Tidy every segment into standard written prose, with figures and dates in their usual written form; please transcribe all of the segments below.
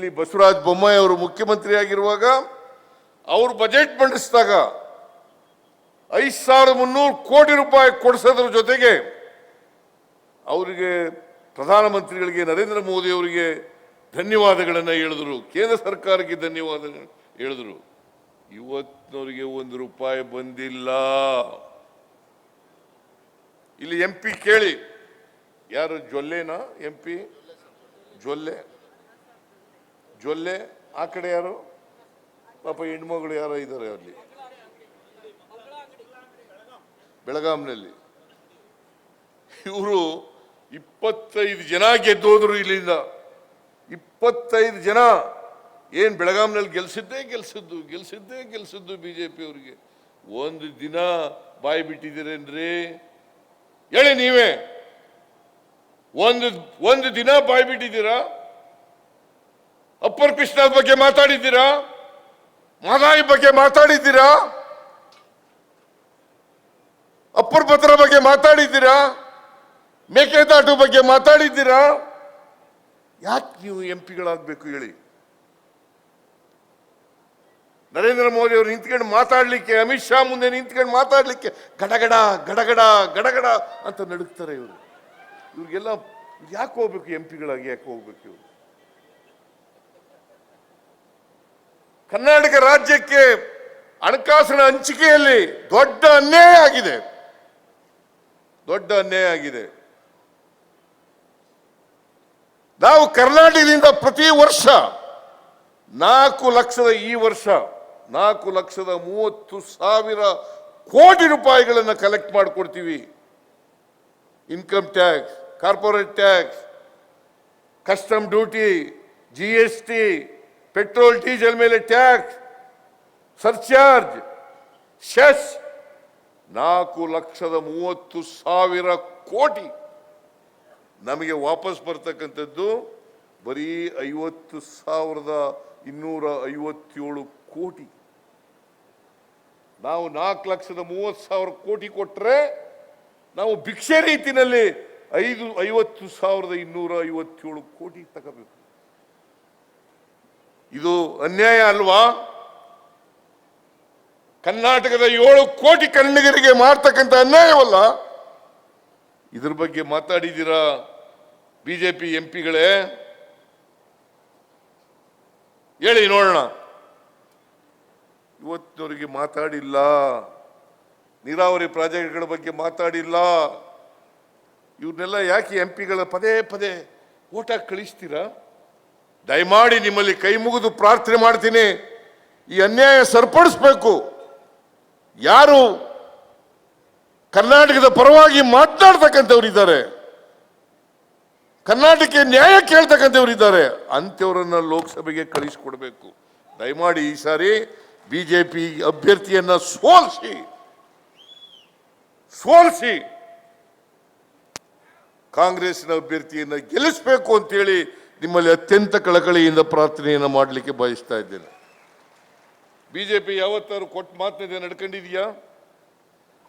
ಇಲ್ಲಿ ಬಸವರಾಜ ಬೊಮ್ಮಾಯಿ ಅವರು ಮುಖ್ಯಮಂತ್ರಿ ಆಗಿರುವಾಗ ಅವರು ಬಜೆಟ್ ಮಂಡಿಸಿದಾಗ 5300 ಕೋಟಿ ರೂಪಾಯಿ ಕೊಡಿಸೋದ್ರ ಜೊತೆಗೆ ಅವರಿಗೆ ಪ್ರಧಾನಮಂತ್ರಿಗಳಿಗೆ ನರೇಂದ್ರ ಮೋದಿ ಅವರಿಗೆ ಧನ್ಯವಾದಗಳನ್ನು ಹೇಳಿದ್ರು, ಕೇಂದ್ರ ಸರ್ಕಾರಕ್ಕೆ ಧನ್ಯವಾದ ಹೇಳಿದ್ರು. ಇವತ್ತಿನವರಿಗೆ 1 ರೂಪಾಯಿ ಬಂದಿಲ್ಲ. ಇಲ್ಲಿ MP ಕೇಳಿ, ಯಾರು ಜೊಲ್ಲೆನಾ MP ಜೊಲ್ಲೆ ಆ ಕಡೆ ಯಾರು ಪಾಪ ಹೆಣ್ಮಗಳು ಯಾರೋ ಇದ್ದಾರೆ ಅಲ್ಲಿ ಬೆಳಗಾಂನಲ್ಲಿ. ಇವರು 25 ಜನ ಗೆದ್ದೋದ್ರು ಇಲ್ಲಿಂದ. 25 ಜನ ಏನ್ ಬೆಳಗಾಂನಲ್ಲಿ ಗೆಲ್ಸಿದ್ದೇ ಬಿಜೆಪಿ ಅವರಿಗೆ. ಒಂದು ದಿನ ಬಾಯಿ ಬಿಟ್ಟಿದ್ದೀರೇನ್ರಿ? ಹೇಳಿ ನೀವೇ, ಒಂದು ದಿನ ಬಾಯಿ ಬಿಟ್ಟಿದ್ದೀರಾ? ಅಪ್ಪರ್ ಕೃಷ್ಣ ಬಗ್ಗೆ ಮಾತಾಡಿದ್ದೀರಾ? ಮಹದಾಯಿ ಬಗ್ಗೆ ಮಾತಾಡಿದ್ದೀರಾ? ಅಪ್ಪರ್ ಭದ್ರ ಬಗ್ಗೆ ಮಾತಾಡಿದ್ದೀರಾ? ಮೇಕೆದಾಟು ಬಗ್ಗೆ ಮಾತಾಡಿದ್ದೀರಾ? ಯಾಕೆ ನೀವು MP ಗಳಾಗಬೇಕು ಹೇಳಿ? ನರೇಂದ್ರ ಮೋದಿ ಅವರು ನಿಂತ್ಕೊಂಡು ಮಾತಾಡ್ಲಿಕ್ಕೆ, ಅಮಿತ್ ಶಾ ಮುಂದೆ ನಿಂತ್ಕೊಂಡು ಮಾತಾಡ್ಲಿಕ್ಕೆ ಗಡಗಡ ಗಡಗಡ ಗಡಗಡ ಅಂತ ನಡುಕ್ತಾರೆ ಇವರು. ಇವ್ರಿಗೆಲ್ಲ ಯಾಕೆ ಹೋಗ್ಬೇಕು MP ಗಳಾಗಿ? ಯಾಕೆ ಹೋಗ್ಬೇಕು ಇವರು? ಕರ್ನಾಟಕ ರಾಜ್ಯಕ್ಕೆ ಹಣಕಾಸಿನ ಹಂಚಿಕೆಯಲ್ಲಿ ದೊಡ್ಡ ಅನ್ಯಾಯ ಆಗಿದೆ. ನಾವು ಕರ್ನಾಟಕದಿಂದ ಪ್ರತಿ ವರ್ಷ 4 ಲಕ್ಷದ, ಈ ವರ್ಷ 4,30,000 ಕೋಟಿ ರೂಪಾಯಿಗಳನ್ನು ಕಲೆಕ್ಟ್ ಮಾಡಿಕೊಡ್ತೀವಿ. Income tax, corporate tax, custom duty, GST, petrol diesel ಮೇಲೆ ಟ್ಯಾಕ್ಸ್, ಸರ್ಚಾರ್ಜ್, ಸೆಸ್ 4,30,000 ಕೋಟಿ ನಮಗೆ ವಾಪಸ್ ಬರ್ತಕ್ಕಂಥದ್ದು ಬರೀ 50,257 ಕೋಟಿ. ನಾವು 4,30,000 ಕೋಟಿ ಕೊಟ್ಟರೆ ನಾವು ಭಿಕ್ಷೆ ರೀತಿಯಲ್ಲಿ 50,257 ಕೋಟಿ ತಗೋಬೇಕು. ಇದು ಅನ್ಯಾಯ ಅಲ್ವಾ? ಕರ್ನಾಟಕದ 7 ಕೋಟಿ ಕನ್ನಡಿಗರಿಗೆ ಮಾಡ್ತಕ್ಕಂಥ ಅನ್ಯಾಯವಲ್ಲ? ಇದ್ರ ಬಗ್ಗೆ ಮಾತಾಡಿದ್ದೀರಾ ಬಿಜೆಪಿ MP ಗಳೇ? ಹೇಳಿ ನೋಡೋಣ. ಇವತ್ತಿನವರಿಗೆ ಮಾತಾಡಿಲ್ಲ. ನೀರಾವರಿ ಪ್ರಾಜೆಕ್ಟ್ಗಳ ಬಗ್ಗೆ ಮಾತಾಡಿಲ್ಲ. ಇವ್ರನ್ನೆಲ್ಲ ಯಾಕೆ MP ಗಳ ಪದೇ ಪದೇ ಓಟಾಗಿ ಕಳಿಸ್ತೀರಾ? ದಯಮಾಡಿ ನಿಮ್ಮಲ್ಲಿ ಕೈ ಮುಗಿದು ಪ್ರಾರ್ಥನೆ ಮಾಡ್ತೀನಿ, ಈ ಅನ್ಯಾಯ ಸರಿಪಡಿಸಬೇಕು. ಯಾರು ಕರ್ನಾಟಕದ ಪರವಾಗಿ ಮಾತನಾಡ್ತಕ್ಕಂಥವ್ರಿದ್ದಾರೆ, ಕರ್ನಾಟಕಕ್ಕೆ ನ್ಯಾಯ ಕೇಳ್ತಕ್ಕಂಥವ್ರಿದ್ದಾರೆ, ಅಂಥವ್ರನ್ನ ಲೋಕಸಭೆಗೆ ಕಳಿಸಿಕೊಡ್ಬೇಕು. ದಯಮಾಡಿ ಈ ಸಾರಿ ಬಿಜೆಪಿ ಅಭ್ಯರ್ಥಿಯನ್ನ ಸೋಲಿಸಿ ಕಾಂಗ್ರೆಸ್ನ ಅಭ್ಯರ್ಥಿಯನ್ನ ಗೆಲ್ಲಿಸಬೇಕು ಅಂತೇಳಿ ನಿಮ್ಮಲ್ಲಿ ಅತ್ಯಂತ ಕಳಕಳಿಯಿಂದ ಪ್ರಾರ್ಥನೆಯನ್ನು ಮಾಡಲಿಕ್ಕೆ ಬಯಸ್ತಾ ಇದ್ದೇನೆ. ಬಿಜೆಪಿ ಯಾವತ್ತಾರು ಕೊಟ್ಟ ಮಾತನ್ನ ನಡ್ಕೊಂಡಿದೆಯಾ?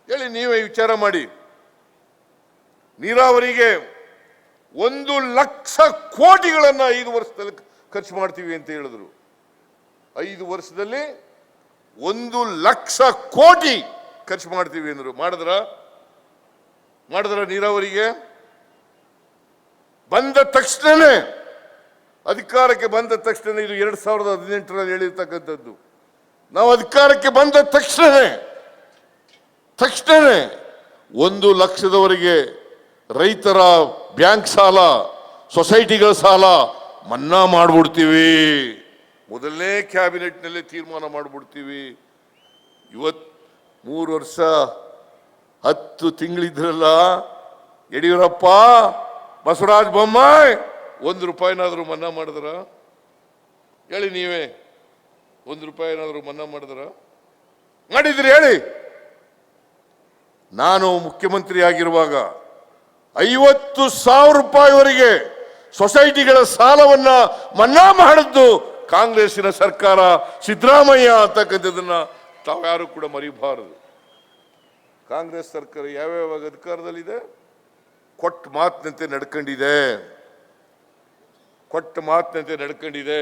ಹೇಳಿ, ನೀವೇ ವಿಚಾರ ಮಾಡಿ. ನೀರಾವರಿಗೆ 1 ಲಕ್ಷ ಕೋಟಿಗಳನ್ನು 5 ವರ್ಷದಲ್ಲಿ ಖರ್ಚು ಮಾಡ್ತೀವಿ ಅಂತ ಹೇಳಿದ್ರು. 5 ವರ್ಷದಲ್ಲಿ 1 ಲಕ್ಷ ಕೋಟಿ ಖರ್ಚು ಮಾಡ್ತೀವಿ ಅಂದ್ರು. ಮಾಡಿದ್ರ ನೀರಾವರಿಗೆ? ಅಧಿಕಾರಕ್ಕೆ ಬಂದ ತಕ್ಷಣ, ಇದು 2018ರಲ್ಲಿ ಹೇಳಿರ್ತಕ್ಕಂಥದ್ದು. ನಾವು ಅಧಿಕಾರಕ್ಕೆ ಬಂದ ತಕ್ಷಣನೇ 1 ಲಕ್ಷದವರೆಗೆ ರೈತರ ಬ್ಯಾಂಕ್ ಸಾಲ, ಸೊಸೈಟಿಗಳ ಸಾಲ ಮನ್ನಾ ಮಾಡ್ಬಿಡ್ತೀವಿ. ಮೊದಲನೇ ಕ್ಯಾಬಿನೆಟ್ನಲ್ಲೇ ತೀರ್ಮಾನ ಮಾಡ್ಬಿಡ್ತೀವಿ. ಇವತ್ತು 3 ವರ್ಷ 10 ತಿಂಗಳಿದ್ರಲ್ಲ ಯಡಿಯೂರಪ್ಪ, ಬಸವರಾಜ ಬೊಮ್ಮಾಯಿ, 1 ರೂಪಾಯಿನಾದ್ರೂ ಮನ್ನಾ ಮಾಡಿದ್ರ? ಹೇಳಿ ನೀವೇ, 1 ರೂಪಾಯಿನಾದ್ರೂ ಮನ್ನಾ ಮಾಡಿದ್ರಿ ಹೇಳಿ. ನಾನು ಮುಖ್ಯಮಂತ್ರಿ ಆಗಿರುವಾಗ 50,000 ರೂಪಾಯಿವರೆಗೆ ಸೊಸೈಟಿಗಳ ಸಾಲವನ್ನ ಮನ್ನಾ ಮಾಡಿದ್ದು ಕಾಂಗ್ರೆಸ್ಸಿನ ಸರ್ಕಾರ, ಸಿದ್ದರಾಮಯ್ಯ ಅಂತಕ್ಕಂಥದ್ದನ್ನ ತಾವ್ಯಾರು ಕೂಡ ಮರಿಬಾರದು. ಕಾಂಗ್ರೆಸ್ ಸರ್ಕಾರ ಯಾವ್ಯಾವ ಅಧಿಕಾರದಲ್ಲಿದೆ, ಕೊಟ್ಟ ಮಾತಿನಂತೆ ನಡ್ಕೊಂಡಿದೆ. ಕೊಟ್ಟ ಮಾತಿನಂತೆ ನಡ್ಕೊಂಡಿದೆ.